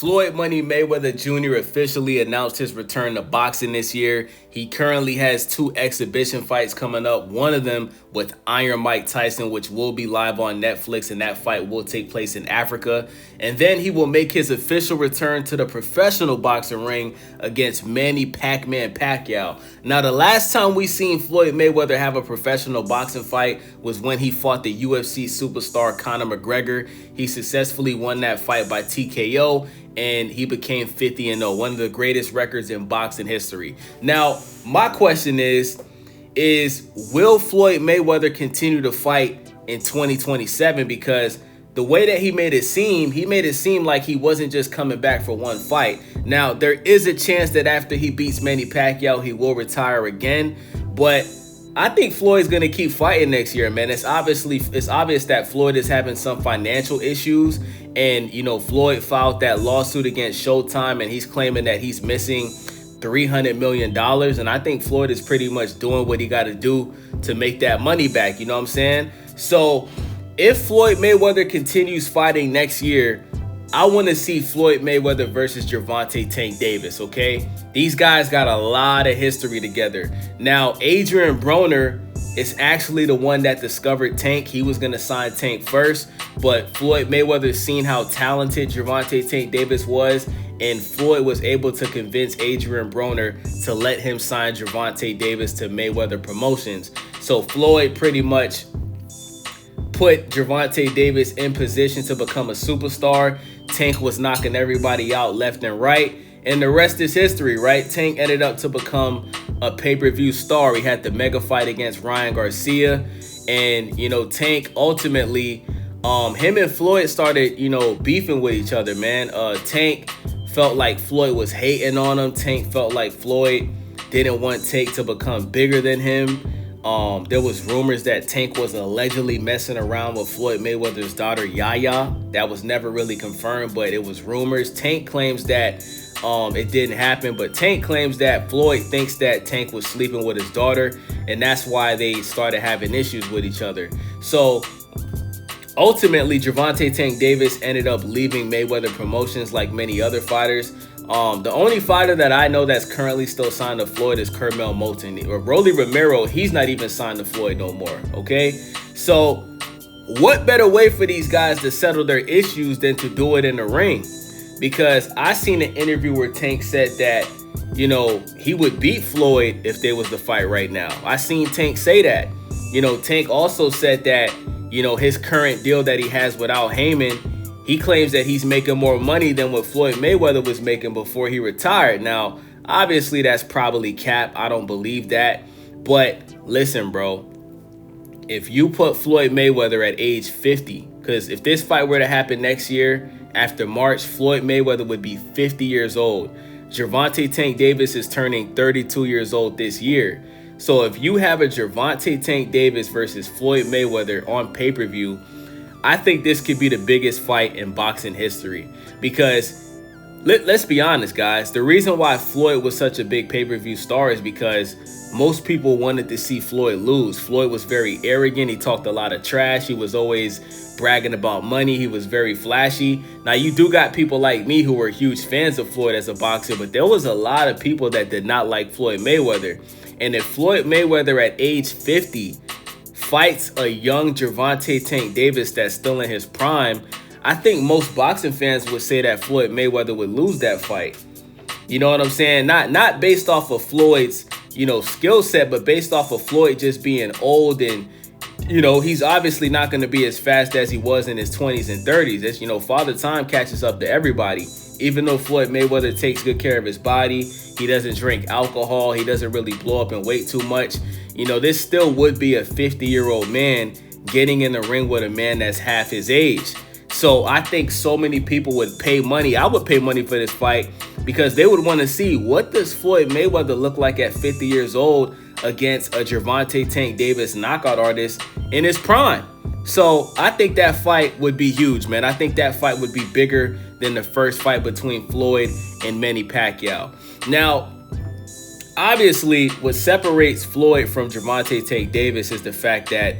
Floyd Money Mayweather Jr. officially announced his return to boxing this year. He currently has 2 exhibition fights coming up, one of them with Iron Mike Tyson, which will be live on Netflix, and that fight will take place in Africa. And then he will make his official return to the professional boxing ring against Manny Pacquiao. Now, the last time we seen Floyd Mayweather have a professional boxing fight was when he fought the UFC superstar Conor McGregor. He successfully won that fight by TKO, and he became 50-0, one of the greatest records in boxing history. Now, my question is will Floyd Mayweather continue to fight in 2027? Because the way that he made it seem like he wasn't just coming back for one fight. Now, there is a chance that after he beats Manny Pacquiao, he will retire again, but I think Floyd's going to keep fighting next year, man. It's obvious that Floyd is having some financial issues, and Floyd filed that lawsuit against Showtime, and he's claiming that he's missing $300 million, and I think Floyd is pretty much doing what he got to do to make that money back, you know what I'm saying? So if Floyd Mayweather continues fighting next year, I want to see Floyd Mayweather versus Gervonta Tank Davis, okay? These guys got a lot of history together. Now, Adrian Broner is actually the one that discovered Tank. He was going to sign Tank first, but Floyd Mayweather seen how talented Gervonta Tank Davis was, and Floyd was able to convince Adrian Broner to let him sign Gervonta Davis to Mayweather Promotions. So Floyd pretty much put Gervonta Davis in position to become a superstar. Tank was knocking everybody out left and right, and the rest is history, right? Tank ended up to become a pay-per-view star. He had the mega fight against Ryan Garcia, and Tank ultimately, him and Floyd started beefing with each other, man. Tank felt like Floyd was hating on him. Tank felt like Floyd didn't want Tank to become bigger than him. There was rumors that Tank was allegedly messing around with Floyd Mayweather's daughter, Yaya. That was never really confirmed, but it was rumors. Tank claims that it didn't happen, but Tank claims that Floyd thinks that Tank was sleeping with his daughter, and that's why they started having issues with each other. So ultimately, Gervonta Tank Davis ended up leaving Mayweather Promotions like many other fighters. The only fighter that I know that's currently still signed to Floyd is Kermel Moulton. Rolly Romero, he's not even signed to Floyd no more, okay? So what better way for these guys to settle their issues than to do it in the ring? Because I seen an interview where Tank said that, he would beat Floyd if there was the fight right now. I seen Tank say that. Tank also said that, his current deal that he has with Al Heyman, he claims that he's making more money than what Floyd Mayweather was making before he retired. Now, obviously, that's probably cap. I don't believe that. But listen, bro, if you put Floyd Mayweather at age 50, because if this fight were to happen next year, after March, Floyd Mayweather would be 50 years old. Gervonta Tank Davis is turning 32 years old this year. So if you have a Gervonta Tank Davis versus Floyd Mayweather on pay-per-view, I think this could be the biggest fight in boxing history, because let's be honest, guys. The reason why Floyd was such a big pay-per-view star is because most people wanted to see Floyd lose. Floyd was very arrogant. He talked a lot of trash. He was always bragging about money. He was very flashy. Now, you do got people like me who were huge fans of Floyd as a boxer, but there was a lot of people that did not like Floyd Mayweather. And if Floyd Mayweather at age 50 fights a young Gervonta Tank Davis that's still in his prime, I think most boxing fans would say that Floyd Mayweather would lose that fight. You know what I'm saying? Not based off of Floyd's, skill set, but based off of Floyd just being old, and he's obviously not going to be as fast as he was in his 20s and 30s. It's, Father Time catches up to everybody. Even though Floyd Mayweather takes good care of his body, he doesn't drink alcohol, he doesn't really blow up in weight too much. This still would be a 50-year-old man getting in the ring with a man that's half his age. So I think so many people would pay money. I would pay money for this fight, because they would want to see, what does Floyd Mayweather look like at 50 years old against a Gervonta Tank Davis knockout artist in his prime. So I think that fight would be huge, man. I think that fight would be bigger than the first fight between Floyd and Manny Pacquiao. Now, obviously, what separates Floyd from Gervonta Tank Davis is the fact that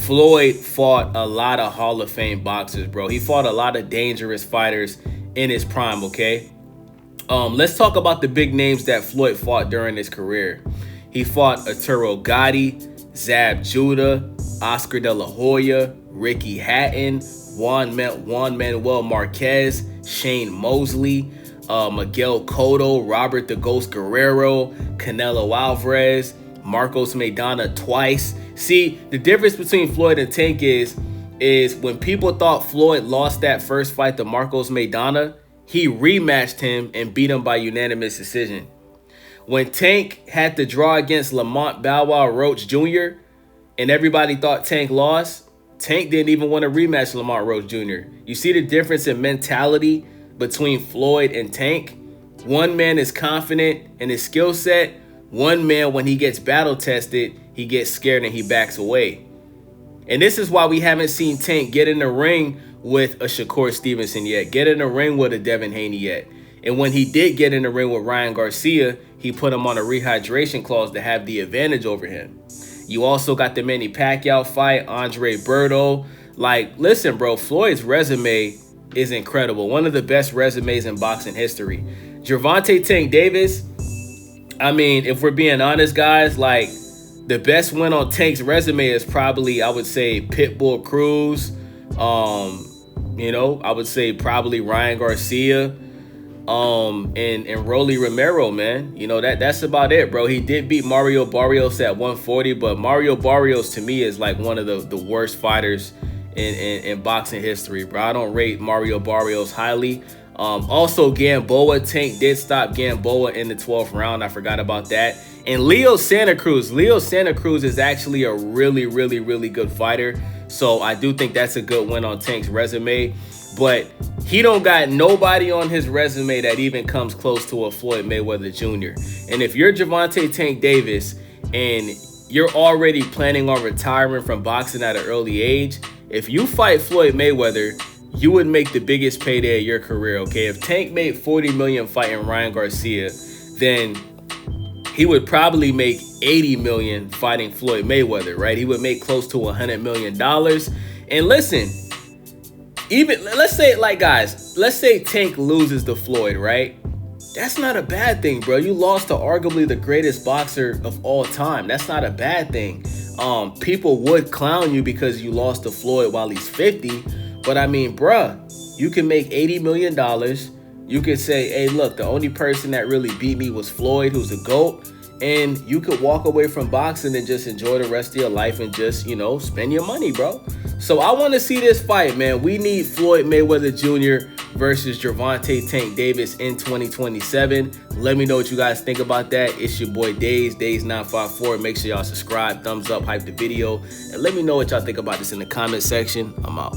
Floyd fought a lot of Hall of Fame boxers, bro. He fought a lot of dangerous fighters in his prime, okay? Let's talk about the big names that Floyd fought during his career. He fought Arturo Gatti, Zab Judah, Oscar De La Hoya, Ricky Hatton, Juan Manuel Marquez, Shane Mosley, Miguel Cotto, Robert the Ghost Guerrero, Canelo Alvarez, Marcos Maidana twice. See, the difference between Floyd and Tank is when people thought Floyd lost that first fight to Marcos Maidana, he rematched him and beat him by unanimous decision. When Tank had to draw against Lamont Bow Wow Roach Jr. and everybody thought Tank lost, Tank didn't even want to rematch Lamont Roach Jr. You see the difference in mentality between Floyd and Tank? One man is confident in his skill set. One man, when he gets battle tested, he gets scared and he backs away. And this is why we haven't seen Tank get in the ring with a Shakur Stevenson yet, get in the ring with a Devin Haney yet. And when he did get in the ring with Ryan Garcia, he put him on a rehydration clause to have the advantage over him. You also got the Manny Pacquiao fight, Andre Berto. Like, listen, bro, Floyd's resume is incredible. One of the best resumes in boxing history. Gervonta Tank Davis, I mean, if we're being honest, guys, like, the best win on Tank's resume is probably, I would say, Pitbull Cruz. I would say probably Ryan Garcia. And Rolly Romero, man. That's about it, bro. He did beat Mario Barrios at 140, but Mario Barrios to me is like one of the worst fighters in boxing history, bro. I don't rate Mario Barrios highly. Also Gamboa, Tank did stop Gamboa in the 12th round. I forgot about that. And Leo Santa Cruz is actually a really, really, really good fighter. So I do think that's a good win on Tank's resume. But he don't got nobody on his resume that even comes close to a Floyd Mayweather Jr. And if you're Gervonta Tank Davis and you're already planning on retiring from boxing at an early age, if you fight Floyd Mayweather, you would make the biggest payday of your career, okay? If Tank made $40 million fighting Ryan Garcia, then he would probably make $80 million fighting Floyd Mayweather, right? He would make close to $100 million. And listen, even let's say Tank loses to Floyd, right? That's not a bad thing, bro. You lost to arguably the greatest boxer of all time. That's not a bad thing. People would clown you because you lost to Floyd while he's 50. But I mean, bruh, you can make $80 million. You could say, hey, look, the only person that really beat me was Floyd, who's a GOAT. And you could walk away from boxing and just enjoy the rest of your life and just, spend your money, bro. So I want to see this fight, man. We need Floyd Mayweather Jr. versus Gervonta Tank Davis in 2027. Let me know what you guys think about that. It's your boy Days954. Make sure y'all subscribe, thumbs up, hype the video, and let me know what y'all think about this in the comment section. I'm out.